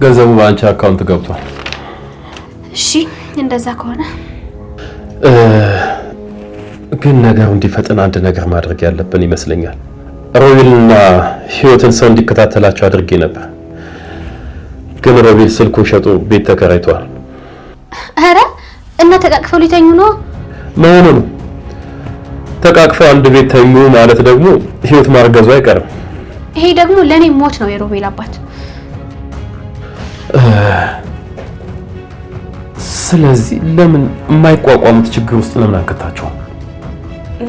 ገንዘቡ ባንቺ አካውንት ገብቷል። እሺ እንደዛ ከሆነ ግን ነገሩ እንዲፈጠን አንድ ነገር ማድረግ ያለብን ይመስለኛል። ሮቤልና ህይወትን ሰው እንዲከታተላቸው አድርጌ ነበር። ግን ሮቤል ስልኩን ሸጦ ቤት ተከራይቷል። አረ እና ተቃቅፈው ሊተኙ ነው መሆኑ ነው። ተቃቅፈው አንድ ቤት ተኙ ማለት ደግሞ ህይወት ማርገዙ አይቀርም። ይሄ ደግሞ ለኔ ሞት ነው የሮቤል አባት። ስለዚህ ለምን የማይቋቋሙት ችግር ውስጥ ለምን አንከታቸው?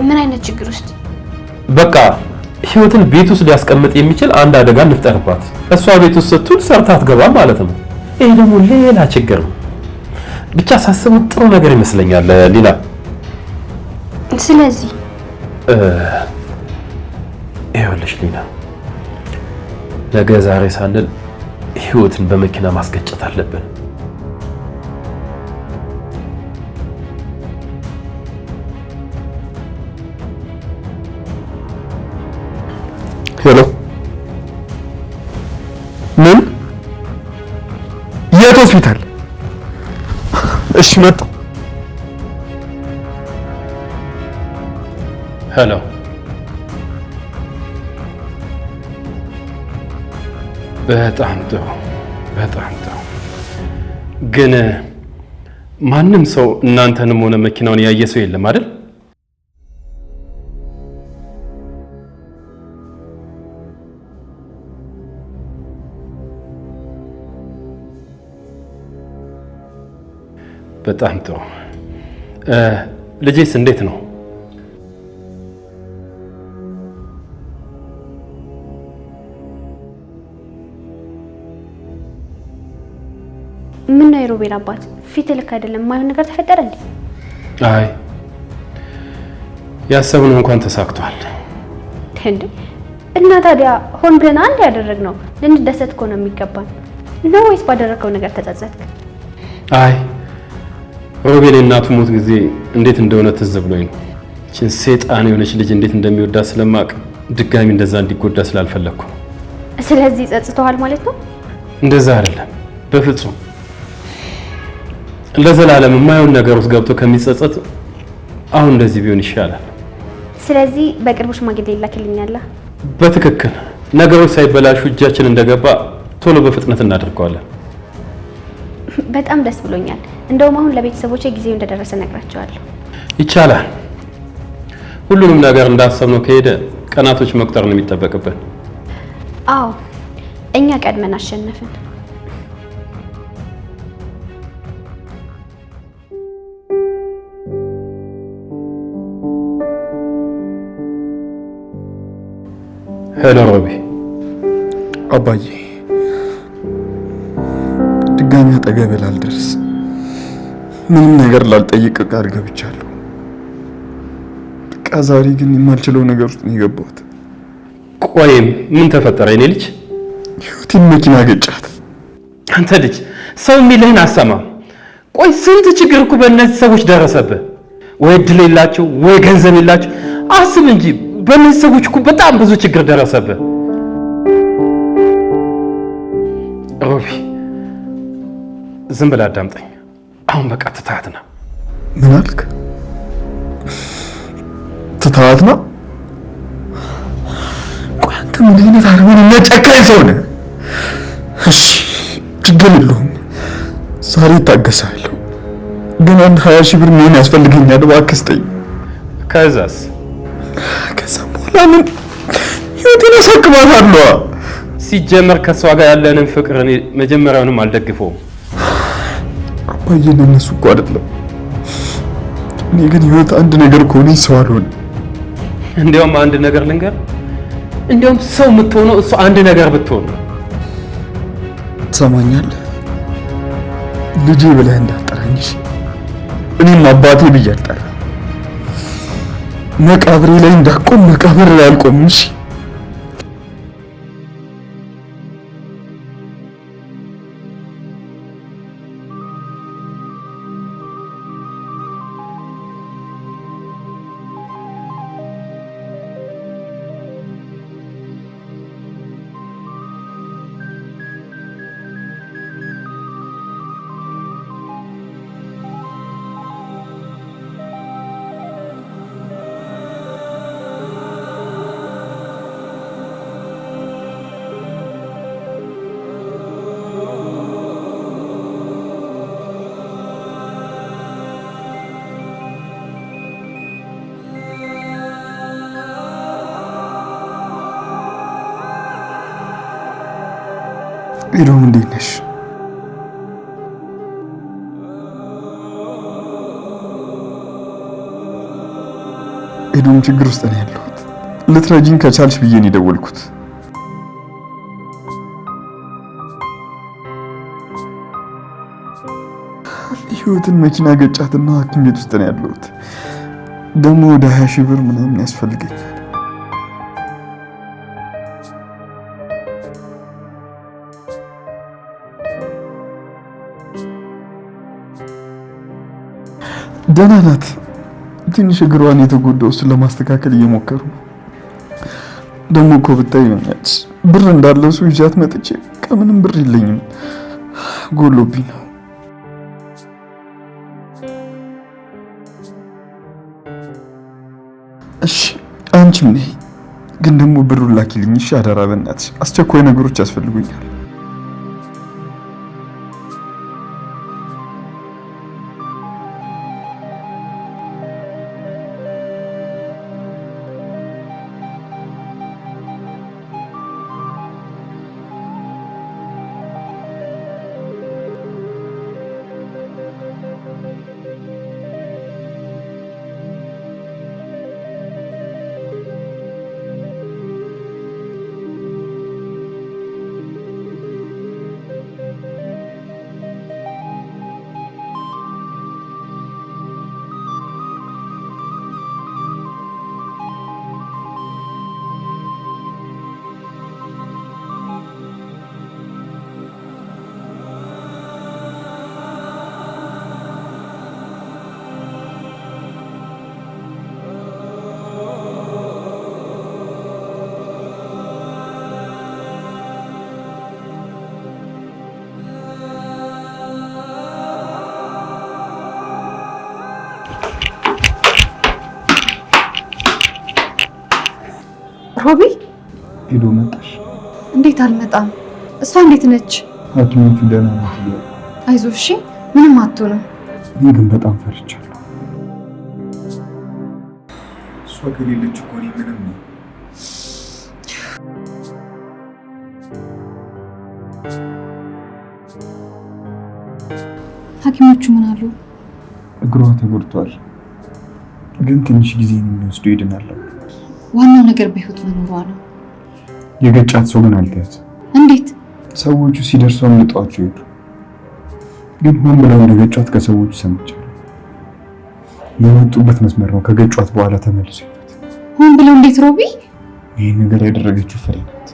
ምን አይነት ችግር ውስጥ? በቃ ህይወትን ቤት ውስጥ ሊያስቀምጥ የሚችል አንድ አደጋ እንፍጠርባት። እሷ ቤት ውስጥ ስትውል ሰርታ አትገባም ማለት ነው። ይሄ ደግሞ ሌላ ችግር ነው። ብቻ ሳስበው ጥሩ ነገር ይመስለኛል ሊና። ስለዚህ ይኸውልሽ ሊና፣ ነገ ዛሬ ሳንል ህይወትን በመኪና ማስገጨት አለብን። ሄሎ፣ ምን? የት ሆስፒታል? እሺ መጣ። ሄሎ፣ በጣም ጥሩ በጣም ጥሩ። ግን ማንም ሰው እናንተንም ሆነ መኪናውን ያየ ሰው የለም አይደል? በጣም ጥሩ። ልጄስ እንዴት ነው? ምን ነው የሮቤል አባት ፊት ልክ አይደለም። ማይሆን ነገር ተፈጠረ እንዴ? አይ ያሰብነው እንኳን ተሳክቷል። እንዴ እና ታዲያ ሆን ብለን አንድ ያደረግነው ልንደሰት እኮ ነው የሚገባን ነው ወይስ ባደረከው ነገር ተጸጸትክ? አይ ሮቤል እናቱ ሞት ጊዜ እንዴት እንደሆነ ትዝ ብሎኝ ነው። እቺን ሰይጣን የሆነች ልጅ እንዴት እንደሚወዳት ስለማቅ ድጋሚ እንደዛ እንዲጎዳ ስላልፈለኩ። ስለዚህ ጸጽተዋል ማለት ነው? እንደዛ አይደለም በፍጹም። ለዘላለም የማይሆን ነገር ውስጥ ገብቶ ከሚጸጸት አሁን እንደዚህ ቢሆን ይሻላል። ስለዚህ በቅርቡ ሽማግሌ ይላክልኛል። በትክክል ነገሮች ሳይበላሹ እጃችን እንደገባ ቶሎ በፍጥነት እናደርገዋለን። በጣም ደስ ብሎኛል። እንደውም አሁን ለቤተሰቦቼ ጊዜው እንደደረሰ ነግራቸዋለሁ። ይቻላል። ሁሉንም ነገር እንዳሰብነው ከሄደ ቀናቶች መቁጠር ነው የሚጠበቅብን። አዎ እኛ ቀድመን አሸነፍን። ሄሎ ሮቢ። አባዬ ድጋሚ አጠገብህ ላልደርስ ምንም ነገር ላልጠይቅ ቃል ገብቻለሁ። በቃ ዛሬ ግን የማልችለው ነገር ውስጥ ነው የገባሁት። ቆይም ምን ተፈጠረ? የኔ ልጅ ህይወቴን መኪና ገጫት። አንተ ልጅ ሰው የሚልህን አሰማም። ቆይ ስንት ችግር እኮ በእነዚህ ሰዎች ደረሰብህ። ወይ እድል የላቸው ወይ ገንዘብ የላቸው። አስብ እንጂ በእነዚህ ሰዎች እኮ በጣም ብዙ ችግር ደረሰብህ። ሮቢ ዝም ብለህ አዳምጠኝ። አሁን በቃ ትተሃት ና። ምን አልክ? ትተሃት ና? ቆይ አንተ ምን አይነት አረመኔና ጨካኝ ሰው ነህ? እሺ ችግር የለውም ዛሬ እታገሳለሁ፣ ግን አንድ 20 ሺህ ብር ምን ያስፈልገኛል? እባክህ ስጠኝ። ከዛስ? ከዛ በኋላ ምን ህይወቴን አሳክማታለሁ። ሲጀመር ከሷ ጋር ያለንን ፍቅር እኔ መጀመሪያውንም አልደግፈውም። አባዬ ለነሱ እኮ አይደለም። እኔ ግን ህይወት አንድ ነገር ከሆነ ሰው አልሆንም። እንዲያውም አንድ ነገር ልንገር፣ እንዲያውም ሰው የምትሆነው እሱ አንድ ነገር ብትሆን። ትሰማኛለህ? ልጄ ብለህ እንዳትጠራኝ እሺ? እኔም አባቴ ብዬ አልጠራም። መቃብሬ ላይ እንዳቆም መቃብር ላይ አልቆምም እሺ? ኤዶም እንዴት ነሽ? ኤዶም ችግር ውስጥ ነው ያለሁት። ልትረጂኝ ከቻልሽ ብዬ ነው የደወልኩት። ህይወትን መኪና ገጫትና ሐኪም ቤት ውስጥ ነው ያለሁት። ደግሞ ወደ 20 ሺህ ብር ምናምን ያስፈልገኛል። ደህና ናት። ትንሽ እግሯን የተጎዳው እሱን ለማስተካከል እየሞከሩ ነው። ደግሞ እኮ ብታይ ነች ብር እንዳለው ሰው ይዣት መጥቼ ከምንም ብር የለኝም፣ ጎሎብኝ ነው። እሺ አንቺም ነይ፣ ግን ደግሞ ብሩን ላኪልኝ እሺ? አደራ በእናትሽ፣ አስቸኳይ ነገሮች ያስፈልጉኛል። ሮቢ ሄዶ መጣሽ? እንዴት አልመጣም? እሷ እንዴት ነች? ሐኪሞቹ ደህና ናት። አይዞሽ እሺ፣ ምንም አትሆንም። ግን በጣም ፈርቻለሁ። እሷ ከሌለች እኮ እኔ ምንም ነው። ሐኪሞቹ ምን አሉ? እግሯ ተጎድቷል፣ ግን ትንሽ ጊዜ ነው የሚወስደው፣ ይድናል። ዋናው ነገር በህይወት መኖሯ ነው። የገጫት ሰው ግን አልተያዘም። እንዴት? ሰዎቹ ሲደርሱ አምልጠዋቸው ሄዱ። ግን ሆን ብለው እንደገጫት ከሰዎቹ ሰምቻለሁ። የመጡበት መስመር ነው ከገጫት በኋላ ተመልሰው። ሆን ብለው? እንዴት ሮቢ? ይህን ነገር ያደረገችው ፍሬ ናት።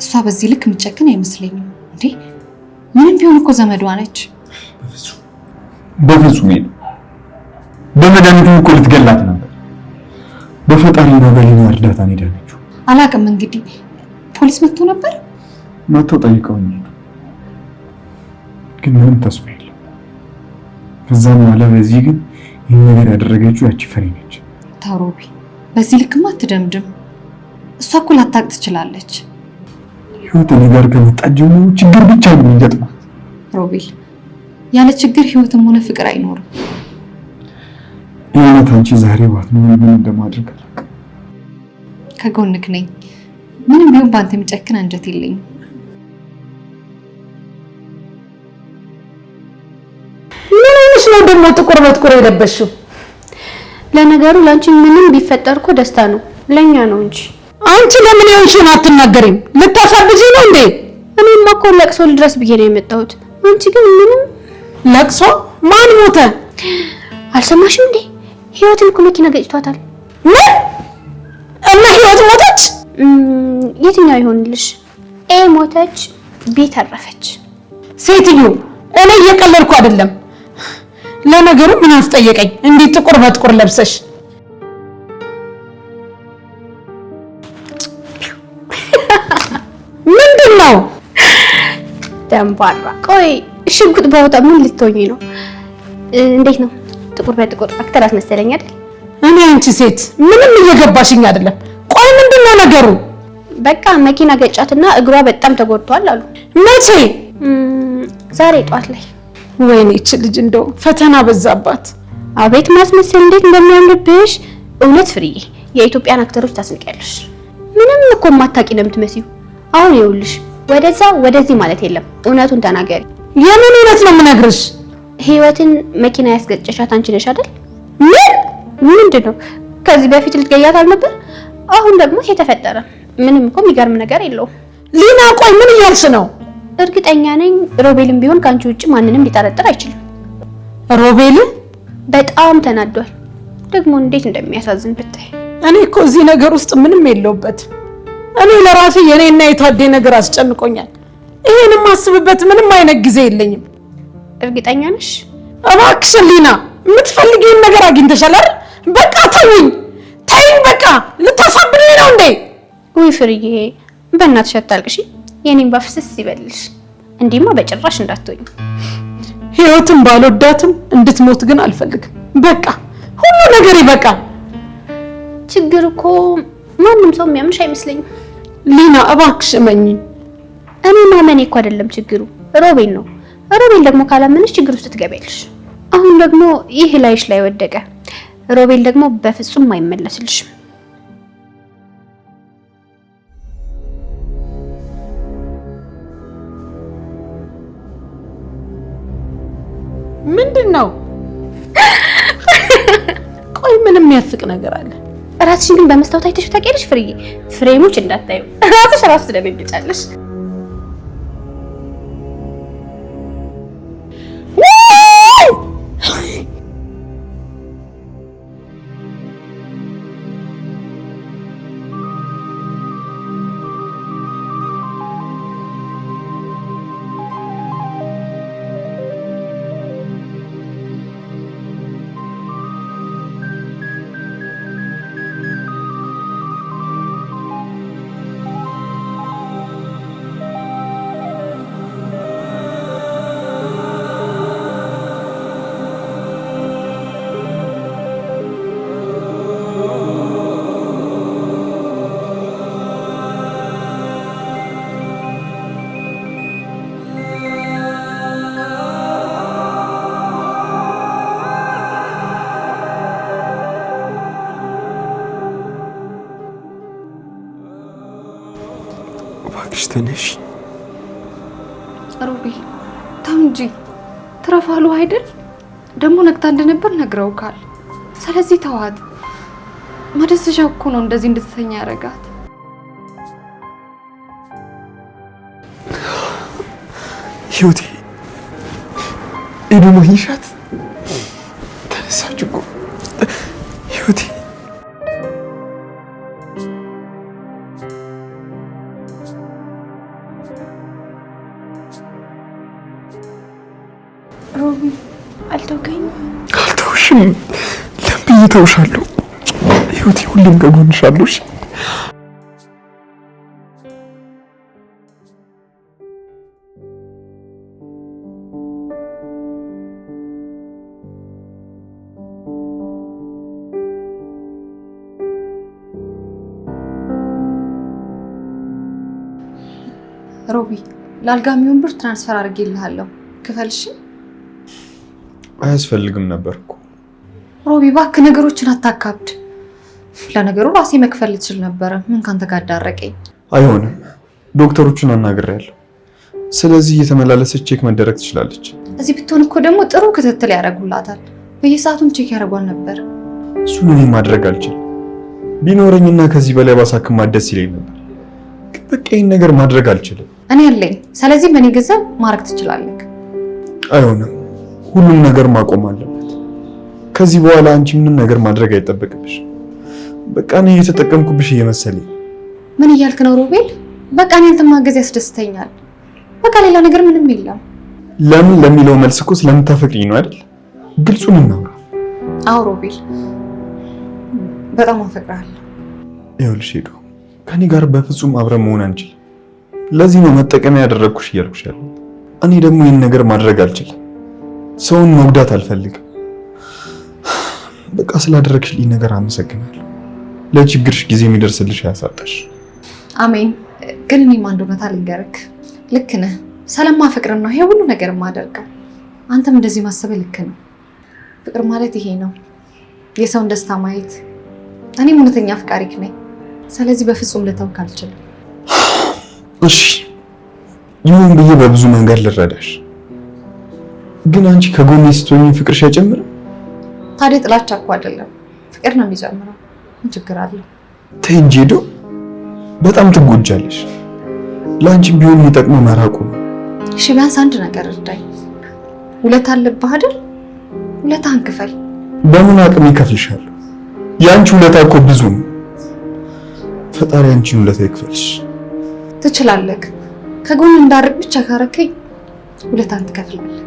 እሷ በዚህ ልክ የምትጨክን አይመስለኝም። እንዴ ምንም ቢሆን እኮ ዘመዷ ነች። በፍጹም ሄዱ። በመድኃኒቱም እኮ ልትገላት ነበር። በፈጣሪና በሌላ እርዳታ ነው የዳነችው። አላውቅም እንግዲህ ፖሊስ መጥቶ ነበር። መጥተው ጠይቀውኝ ግን ምንም ተስፋ የለም። ከዛም በኋላ በዚህ ግን ይህን ነገር ያደረገችው ያቺ ፍሬ ነች። ተው ሮቢ፣ በዚህ ልክማ አትደምድም። እሷ እኮ ላታውቅ ትችላለች። ህይወት እኔ ጋር ከመጣች ጀምሮ ችግር ብቻ ነው የሚገጥማት። ሮቢ፣ ያለ ችግር ህይወትም ሆነ ፍቅር አይኖርም። የእውነት አንቺ ዛሬ ባትኖር ምን እንደማድረግ አላውቅም። ከጎንክ ነኝ። ምንም ቢሆን በአንተ የሚጨክን አንጀት የለኝም። ምን አይነሽ ነው ደግሞ ጥቁር በጥቁር የለበሽው? ለነገሩ ላንቺ ምንም ቢፈጠር እኮ ደስታ ነው፣ ለኛ ነው እንጂ። አንቺ ለምን ይሆንሽን አትናገሪም? ልታሳብጂ ነው እንዴ? እኔማ እኮ ለቅሶ ልድረስ ብዬ ነው የመጣሁት። አንቺ ግን ምንም። ለቅሶ? ማን ሞተ? አልሰማሽም እንዴ? ህይወትን እኮ መኪና ገጭቷታል። ምን? እና ህይወት ሞተች? የትኛው ይሆንልሽ? ኤ ሞተች፣ ቢ ተረፈች። ሴትዮ እኔ እየቀለድኩ አይደለም። ለነገሩ ምን አስጠየቀኝ እንዴ ጥቁር በጥቁር ለብሰሽ? ምንድነው? ደንባራ። ቆይ ሽጉጥ ባወጣ ምን ልትሆኚ ነው? እንዴት ነው? ጥቁር በጥቁር አክተር አስመሰለኝ አይደል? እኔ አንቺ ሴት ምንም እየገባሽኝ አይደለም። ቆይ ምንድነው ነገሩ? በቃ መኪና ገጫትና እግሯ በጣም ተጎድቷል አሉ። መቼ? ዛሬ ጧት ላይ። ወይኔ እቺ ልጅ እንደው ፈተና በዛባት። አቤት ማስመሰል እንዴት እንደሚያምርብሽ! እውነት ፍርዬ፣ የኢትዮጵያን አክተሮች ታስንቂያለሽ። ምንም እኮ ማታቂ ነው የምትመስዩ። አሁን ይኸውልሽ ወደዛ ወደዚህ ማለት የለም። እውነቱን ተናገሪ። የምን እውነት ነው የምነግርሽ? ህይወትን መኪና ያስገጨሻት አንቺ ነሽ አይደል? ምንድነው? ከዚህ በፊት ልትገያት አልነበር? አሁን ደግሞ ይሄ ተፈጠረ። ምንም እኮ የሚገርም ነገር የለውም። ሊና ቆይ ምን እያልሽ ነው? እርግጠኛ ነኝ ሮቤልም ቢሆን ካንቺ ውጪ ማንንም ሊጠረጥር አይችልም። ሮቤል በጣም ተናዷል። ደግሞ እንዴት እንደሚያሳዝን ብታይ። እኔ እኮ እዚህ ነገር ውስጥ ምንም የለውበትም። እኔ ለራሴ የኔና የታዴ ነገር አስጨንቆኛል። ይሄንም ማስብበት ምንም አይነት ጊዜ የለኝም። እርግጠኛ ነሽ? እባክሽ ሊና የምትፈልጊውን ነገር አግኝተሻል አይደል? በቃ ተውኝ በቃ ልታሳብድኝ ነው እንዴ? ውይ ፍርዬ በእናትሽ አታልቅሽ። የኔን ባፍስስ ይበልሽ። እንዲህማ በጭራሽ እንዳትሆኝ። ህይወትን ባልወዳትም እንድትሞት ግን አልፈልግም። በቃ ሁሉ ነገር ይበቃል። ችግር እኮ ማንም ሰው የሚያምንሽ አይመስለኝም። ሊና እባክሽ እመኚኝ። እኔ ማመኔ እኮ አይደለም ችግሩ፣ ሮቤል ነው። ሮቤል ደግሞ ካላመንሽ ችግር ውስጥ ትገቢያለሽ። አሁን ደግሞ ይህ ላይሽ ላይ ወደቀ። ሮቤል ደግሞ በፍጹም አይመለስልሽም። ምንድነው? ቆይ ምንም የሚያስቅ ነገር አለ? ራስሽን ግን በመስታወት አይተሽ ታውቂያለሽ ፍርዬ? ፍሬሞች እንዳታዩ ራስሽ ራስ ትደነግጫለሽ። እባክሽ ተነሽ። ሮቤል ተው እንጂ ትረፋሉ አይደል? ደግሞ ነግታ እንደነበር ነግረውካል። ስለዚህ ተዋት። ማደስሻው እኮ ነው እንደዚህ እንድትተኛ ያደርጋት። ህይወቴ ኤዱ ነው ይሻት ተነሳች እኮ ህይወቴ። ሮቢ አልተውከኝም? አልተውሽም። ለምን እተውሻለሁ? ህይወቴ ሁሌም ከጎንሻለሁ። ሮቢ ላልጋ የሚሆን ብር ትራንስፈር አድርጌልሃለሁ፣ ክፈልሽ። አያስፈልግም ነበር እኮ ሮቢ እባክህ ነገሮችን አታካብድ። ለነገሩ ራሴ መክፈል ልችል ነበረ። ምን ካንተ ጋር ዳረቀኝ? አይሆንም። ዶክተሮቹን አናግሬያለሁ። ስለዚህ እየተመላለሰች ቼክ መደረግ ትችላለች። እዚህ ብትሆን እኮ ደግሞ ጥሩ ክትትል ያደርጉላታል። በየሰዓቱም ቼክ ያደርጓል ነበር። እሱን እኔ ማድረግ አልችልም። ቢኖረኝና ከዚህ በላይ ባሳክማት ደስ ይለኝ ነበር። ግን በቃ ይህን ነገር ማድረግ አልችልም። እኔ አለኝ። ስለዚህ በእኔ ገንዘብ ማድረግ ትችላለህ። አይሆንም። ሁሉም ነገር ማቆም አለበት። ከዚህ በኋላ አንቺ ምንም ነገር ማድረግ አይጠበቅብሽ። በቃ እኔ እየተጠቀምኩብሽ እየመሰለኝ። ምን እያልክ ነው ሮቤል? በቃ እኔ አንተን ማገዝ ያስደስተኛል። በቃ ሌላ ነገር ምንም የለም። ለምን ለሚለው መልስ እኮ ስለምታፈቅሪኝ ነው አይደል? ግልጹን እናውራ። አዎ ሮቤል በጣም አፈቅርሃለሁ። ይኸውልሽ ሄዱ፣ ከኔ ጋር በፍጹም አብረን መሆን አንችልም። ለዚህ ነው መጠቀሚያ ያደረግኩሽ እያልኩሽ ያለው። እኔ ደግሞ ይህን ነገር ማድረግ አልችልም። ሰውን መጉዳት አልፈልግም። በቃ ስላደረግሽልኝ ነገር አመሰግናለሁ። ለችግርሽ ጊዜ የሚደርስልሽ ያሳጣሽ። አሜን። ግን እኔም አንድ እውነታ ልንገርክ። ልክ ነህ። ስለማፈቅር ነው ይሄ ሁሉ ነገር የማደርገው። አንተም እንደዚህ ማሰብ ልክ ነው። ፍቅር ማለት ይሄ ነው፣ የሰውን ደስታ ማየት። እኔም እውነተኛ አፍቃሪክ ነኝ። ስለዚህ በፍጹም ልተውክ አልችልም። እሺ ይሁን ብዬ በብዙ መንገድ ልረዳሽ፣ ግን አንቺ ከጎኔ ስትሆኚ ፍቅርሽ አይጨምርም? ታዲያ ጥላቻ እኮ አይደለም ፍቅር ነው የሚጨምረው። ምን ችግር አለው? ተይ እንጂ ሄዶ በጣም ትጎጃለሽ። ለአንቺ ቢሆን የሚጠቅመው መራቁ ነው። እሺ ቢያንስ አንድ ነገር እርዳኝ። ውለታ አለብህ አይደል? ውለታህን ክፈል። በምን አቅም ይከፍልሻል? የአንቺ ውለታ እኮ ብዙ ነው። ፈጣሪ አንቺን ውለታ ይክፈልሽ። ትችላለህ። ከጎን እንዳርቅ ብቻ ካረከኝ ውለታህን ትከፍላለህ።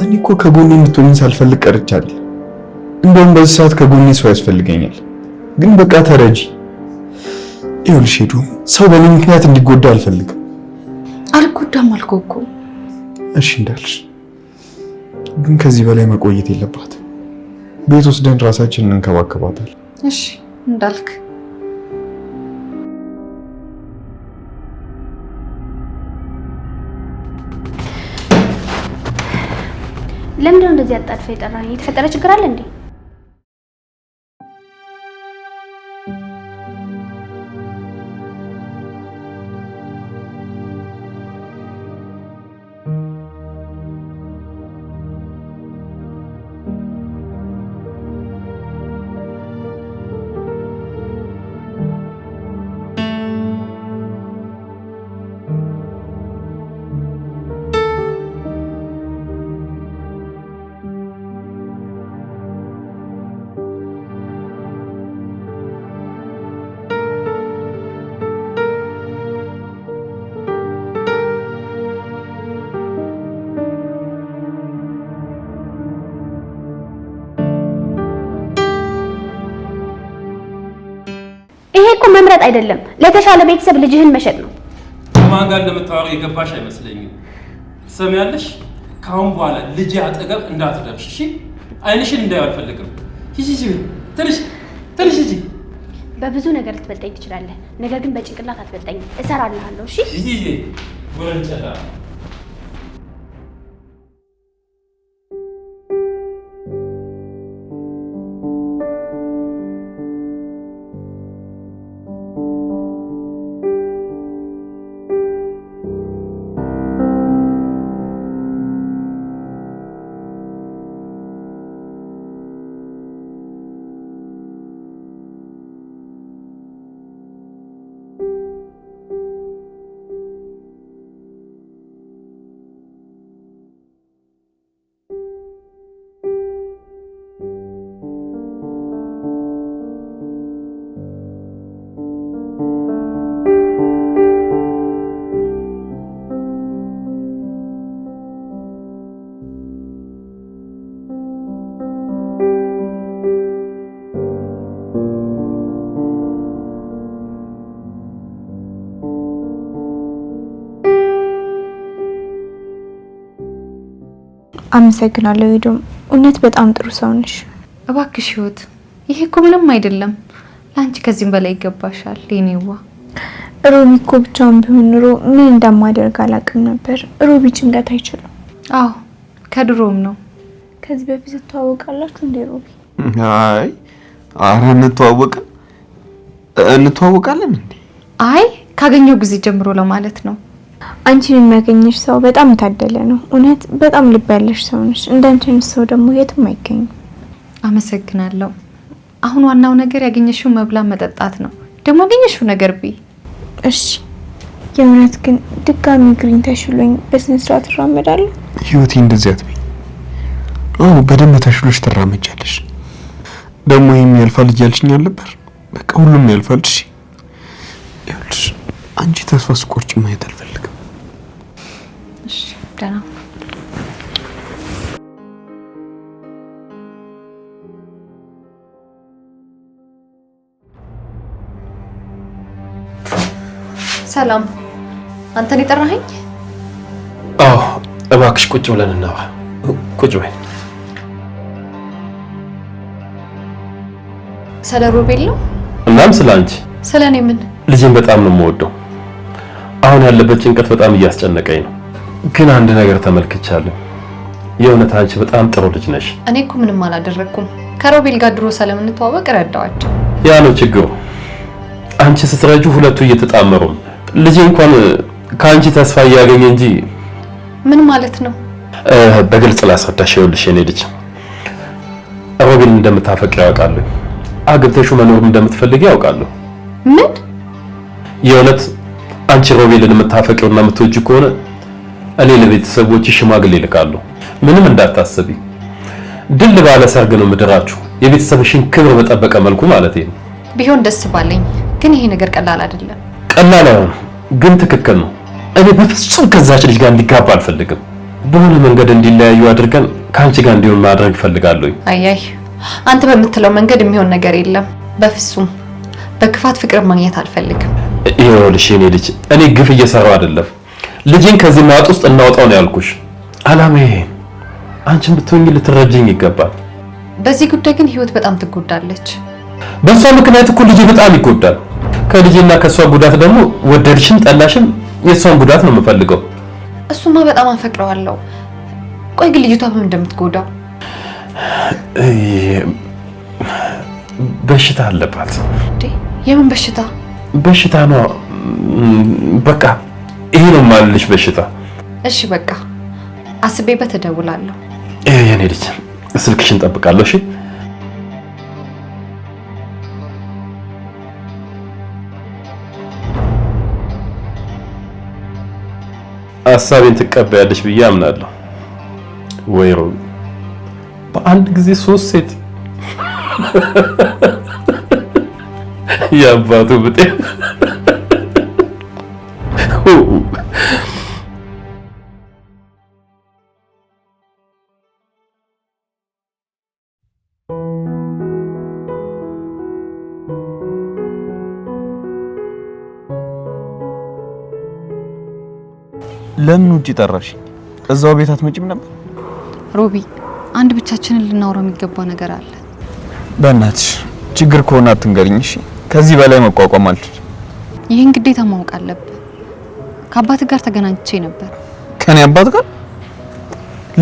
እኔ እኮ ከጎኔ እንድትሆኚ ሳልፈልግ ቀርቻለሁ። እንደውም በዚህ ሰዓት ከጎኔ ሰው ያስፈልገኛል። ግን በቃ ተረጂ። ይኸውልሽ ሄዱ፣ ሰው በእኔ ምክንያት እንዲጎዳ አልፈልግም። አልጎዳም አልኩህ እኮ። እሺ እንዳልሽ፣ ግን ከዚህ በላይ መቆየት የለባትም። ቤት ወስደን ራሳችንን እንከባከባታል። እሺ እንዳልክ። ለምንድን ነው እንደዚህ አጣድፈህ የጠራኸኝ? የተፈጠረ ችግር አለ እንዴ? ይሄ እኮ መምረጥ አይደለም፣ ለተሻለ ቤተሰብ ልጅህን መሸጥ ነው። ከማን ጋር እንደምታወሪ የገባሽ አይመስለኝም። ትሰሚያለሽ? ካሁን በኋላ ልጅ አጠገብ እንዳትደርሽ እሺ? አይንሽን እንዳይው አልፈልግም። ሂጂ ትንሽ ሂጂ። በብዙ ነገር ልትበልጠኝ ትችላለህ፣ ነገር ግን በጭንቅላት አትበልጠኝም። እሰራልሃለሁ። እሺ ሂጂ ወንጨላ። አመሰግናለሁ ሄዶም፣ እውነት በጣም ጥሩ ሰው ነሽ። እባክሽ ህይወት፣ ይሄ እኮ ምንም አይደለም። ላንቺ ከዚህም በላይ ይገባሻል። የኔዋ ሮቢ እኮ ብቻውን ቢሆን ኑሮ ምን እንደማደርግ አላውቅም ነበር። ሮቢ ጭንቀት አይችልም። አዎ ከድሮም ነው። ከዚህ በፊት ተዋወቃላችሁ እንዴ ሮቢ? አይ አረ እንተዋወቃለን እንዴ? አይ ካገኘው ጊዜ ጀምሮ ለማለት ነው። አንቺን የሚያገኝሽ ሰው በጣም ታደለ ነው። እውነት በጣም ልብ ያለሽ ሰው ነሽ። እንዳንቺ ሰው ደግሞ የትም አይገኝም። አመሰግናለሁ። አሁን ዋናው ነገር ያገኘሽው መብላት መጠጣት ነው። ደግሞ ያገኘሽው ነገር ቢ እሺ። የእውነት ግን ድጋሚ ግሪን ተሽሎኝ በስነ ስርዓት እራመዳለሁ። ህይወቴ እንደዚህ አትበይ። አዎ በደንብ ተሽሎሽ ትራመጃለሽ። ደግሞ ይሄም ያልፋል እያልሽኝ ነበር። በቃ ሁሉም ያልፋል። እሺ ይኸውልሽ፣ አንቺ ተስፋ ስቆርጭ ማየት አልፈልግም። እሺ ደህና ሰላም። አንተን የጠራኸኝ? አዎ እባክሽ ቁጭ ብለን እናውራ። ቁጭ በይ። ስለ ሮቤል ነው? እናም ስለ አንቺ። ስለ እኔ ምን? ልጅን በጣም ነው የምወደው። አሁን ያለበት ጭንቀት በጣም እያስጨነቀኝ ነው። ግን አንድ ነገር ተመልክቻለሁ። የእውነት አንቺ በጣም ጥሩ ልጅ ነሽ። እኔ እኮ ምንም አላደረኩም። ከሮቤል ጋር ድሮ ስለምንተዋወቅ ረዳዋቸው። ያ ነው ችግሩ። አንቺ ስትረጁ ሁለቱ እየተጣመሩ ነው። ልጅ እንኳን ከአንቺ ተስፋ እያገኘ እንጂ። ምን ማለት ነው? በግልጽ ላስረዳሽ። ይኸውልሽ የኔ ልጅ ሮቤልን እንደምታፈቅሪ ያውቃለሁ። አግብተሽው መኖር እንደምትፈልጊ ያውቃለሁ። ምን? የእውነት አንቺ ሮቤልን የምታፈቅሪውና የምትወጂ ከሆነ እኔ ለቤተሰቦች ሽማግሌ ልካለሁ። ምንም እንዳታስቢ። ድል ባለ ሰርግ ነው ምድራችሁ። የቤተሰብሽን ክብር በጠበቀ መልኩ ማለት ነው። ቢሆን ደስ ባለኝ፣ ግን ይሄ ነገር ቀላል አይደለም። ቀላል አይሆንም፣ ግን ትክክል ነው። እኔ በፍጹም ከዛች ልጅ ጋር እንዲጋባ አልፈልግም። በሆነ መንገድ እንዲለያዩ አድርገን ከአንቺ ጋር እንዲሆን ማድረግ እፈልጋለሁ። አያይ አንተ በምትለው መንገድ የሚሆን ነገር የለም። በፍጹም በክፋት ፍቅር ማግኘት አልፈልግም። ይኸውልሽ የኔ ልጅ እኔ ግፍ እየሰራው አይደለም። ልጅን ከዚህ ማጥ ውስጥ እናውጣው ነው ያልኩሽ። አላማዬ አንቺን ብትሆኚ ልትረጂኝ ይገባል። በዚህ ጉዳይ ግን ህይወት በጣም ትጎዳለች። በሷ ምክንያት እኮ ልጅ በጣም ይጎዳል። ከልጅና ከሷ ጉዳት ደግሞ ወደድሽም ጠላሽም የሷን ጉዳት ነው የምፈልገው። እሱማ በጣም አፈቅረዋለሁ። ቆይ ግን ልጅቷ ምን እንደምትጎዳው? በሽታ አለባት። የምን በሽታ? በሽታ ነው በቃ ይሄ ነው የማልልሽ በሽታ። እሺ በቃ አስቤበት እደውላለሁ። የኔ ልጅ ስልክሽን ጠብቃለሁ። እሺ ሀሳቤን ትቀበያለሽ ብዬ አምናለሁ። ወይ ሮቢ በአንድ ጊዜ 3 ሴት ያባቱ ብጤ ለምን ውጪ ጠራሽ? እዛው ቤት አትመጪም ነበር? ሮቢ አንድ ብቻችንን ልናወራው የሚገባ ነገር አለ። በእናትሽ ችግር ከሆነ አትንገሪኝ እሺ? ከዚህ በላይ መቋቋም አልችልም። ይሄን ግዴታ ማወቅ አለብህ። ከአባት ጋር ተገናኝቼ ነበር። ከኔ አባት ጋር?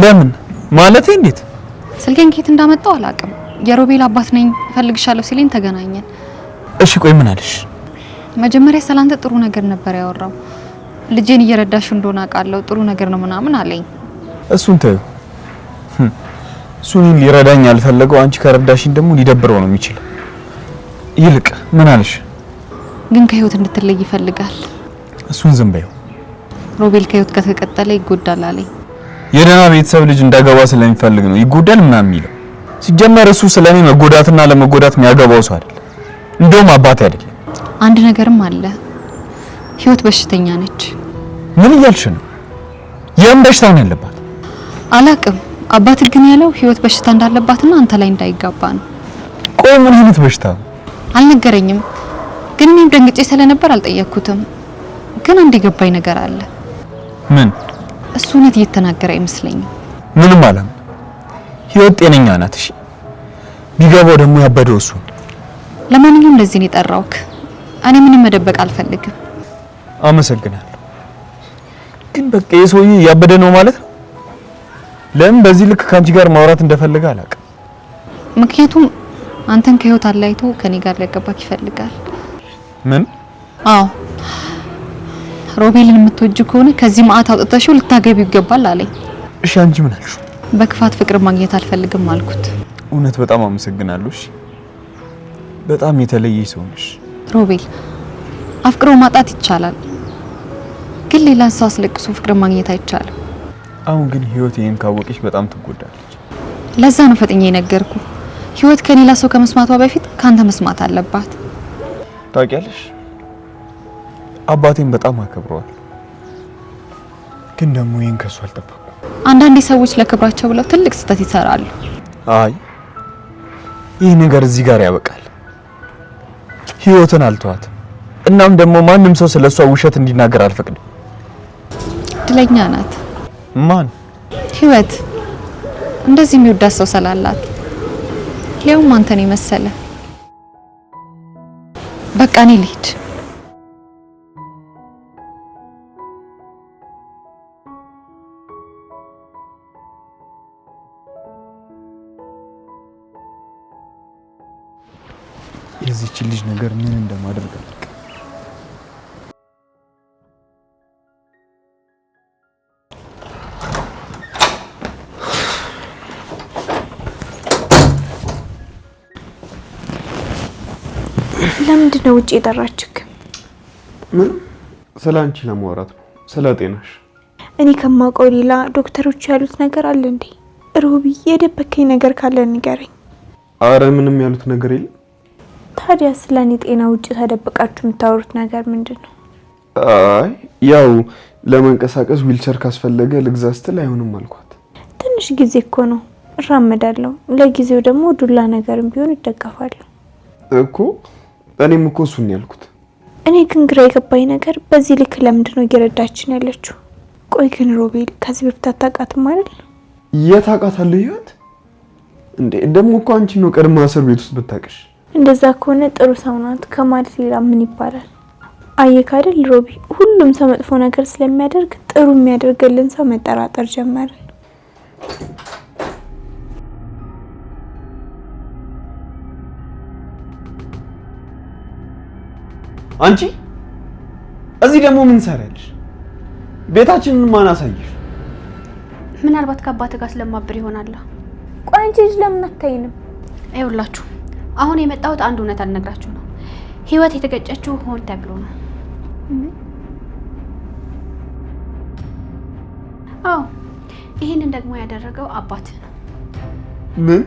ለምን ማለቴ? እንዴት? ስልኬን ከየት እንዳመጣው አላውቅም። የሮቤል አባት ነኝ እፈልግሻለሁ ሲለኝ ተገናኘን። እሺ ቆይ ምን አለሽ? መጀመሪያ ሰላንተ ጥሩ ነገር ነበር ያወራው። ልጄን እየረዳሽ እንደሆነ አውቃለሁ፣ ጥሩ ነገር ነው ምናምን አለኝ። እሱን ተይው። እሱን ሊረዳኝ ያልፈለገው አንቺ ከረዳሽኝ ደግሞ ሊደብረው ነው የሚችለው። ይልቅ ምን አለሽ? ግን ከህይወት እንድትለይ ይፈልጋል። እሱን ዝም በይው። ሮቤል ከህይወት ጋር ከቀጠለ ይጎዳል አለኝ። የደህና ቤተሰብ ልጅ እንዳገባ ስለሚፈልግ ነው ይጎዳል ምናምን የሚለው። ሲጀመር እሱ ስለኔ መጎዳትና ለመጎዳት የሚያገባው ሰው አይደለም። እንደውም አባቴ አይደለም። አንድ ነገርም አለ። ህይወት በሽተኛ ነች። ምን እያልሽ ነው? የምን በሽታ ነው ያለባት? አላቅም። አባት ግን ያለው ህይወት በሽታ እንዳለባትና አንተ ላይ እንዳይጋባ ነው። ቆይ ምን አይነት በሽታ ነው? አልነገረኝም። ግን እኔም ደንግጬ ስለነበር አልጠየቅኩትም። ግን አንድ የገባኝ ነገር አለ። ምን? እሱ እውነት እየተናገረ አይመስለኝም። ምንም አላም። ህይወት ጤነኛ ናት። እሺ ቢገባው ደግሞ ያበደው እሱ። ለማንኛውም ለዚህ ነው የጠራውክ። እኔ ምንም መደበቅ አልፈልግም። አመሰግናለሁ። ግን በቃ የሰውዬ ያበደ ነው ማለት ነው። ለምን በዚህ ልክ ካንቺ ጋር ማውራት እንደፈለገ አላውቅም። ምክንያቱም አንተን ከህይወት አላይቶ ከኔ ጋር ሊያገባክ ይፈልጋል። ምን? አዎ ሮቤልን የምትወጂ ከሆነ ከዚህ ማአት አውጥተሽው ልታገቢው ይገባል አለኝ። እሺ አንቺ ምን አልሽ? በክፋት ፍቅር ማግኘት አልፈልግም አልኩት። እውነት በጣም አመሰግናለሁ። እሺ በጣም የተለየሽ ሰው ነሽ። ሮቤል አፍቅሮ ማጣት ይቻላል፣ ግን ሌላ ሰው አስለቅሶ ፍቅር ማግኘት አይቻልም። አሁን ግን ህይወት ይሄን ካወቀች በጣም ትጎዳለች። ለዛ ነው ፈጥኜ ነገርኩ። ህይወት ከሌላ ሰው ከመስማቷ በፊት ካንተ መስማት አለባት። ታውቂያለሽ አባቴን በጣም አከብረዋለሁ፣ ግን ደግሞ ይሄን ከሱ አልጠበቅኩም። አንዳንዴ ሰዎች ለክብራቸው ብለው ትልቅ ስህተት ይሰራሉ። አይ ይህ ነገር እዚህ ጋር ያበቃል። ህይወትን አልተዋትም። እናም ደግሞ ማንም ሰው ስለሷ ውሸት እንዲናገር አልፈቅድም። እድለኛ ናት። ማን? ህይወት እንደዚህ የሚወዳት ሰው ስላላት፣ ሊያውም አንተን የመሰለ። በቃ እኔ ልሂድ። የዚህች ልጅ ነገር ምን እንደማደርግ አላውቅም። ለምንድን ነው ውጪ የጠራችክ? ምን ስላንቺ ለማውራት ነው፣ ስለ ጤናሽ። እኔ ከማውቀው ሌላ ዶክተሮች ያሉት ነገር አለ እንዴ? ሮቢ የደበከኝ ነገር ካለ ንገረኝ። አረ ምንም ያሉት ነገር የለም። ታዲያ ስለኔ ጤና ውጪ ተደብቃችሁ የምታወሩት ነገር ምንድነው? አይ ያው ለመንቀሳቀስ ዊልቸር ካስፈለገ ልግዛ ስትል አይሆንም አልኳት። ትንሽ ጊዜ እኮ ነው እራመዳለሁ። ለጊዜው ደግሞ ዱላ ነገርም ቢሆን እደገፋለሁ እኮ። እኔም እኮ እሱን ያልኩት። እኔ ግን ግራ የገባኝ ነገር በዚህ ልክ ለምንድን ነው እየረዳችን ያለችው? ቆይ ግን ሮቤል ከዚህ በፊት አታውቃትም አይደል? የታውቃታለህ ህይወት እንዴ? ደግሞ እኮ አንቺ ነው ቀድማ እስር ቤት ውስጥ ብታውቅሽ። እንደዛ ከሆነ ጥሩ ሰው ናት ከማለት ሌላ ምን ይባላል? አየክ አይደል ሮቢ፣ ሁሉም ሰው መጥፎ ነገር ስለሚያደርግ ጥሩ የሚያደርግልን ሰው መጠራጠር ጀመረ። አንቺ እዚህ ደግሞ ምን ሰራለሽ? ቤታችንን ማን አሳየሽ? ምናልባት ከአባቴ ጋር ስለማብር ይሆናል። ቆይ አንቺ ልጅ ለምን አታይንም? አይውላችሁ አሁን የመጣሁት አንድ እውነት አልነግራችሁ ነው። ህይወት የተገጨችው ሆን ተብሎ ነው። አዎ ይሄንን ደግሞ ያደረገው አባቴ ነው። ምን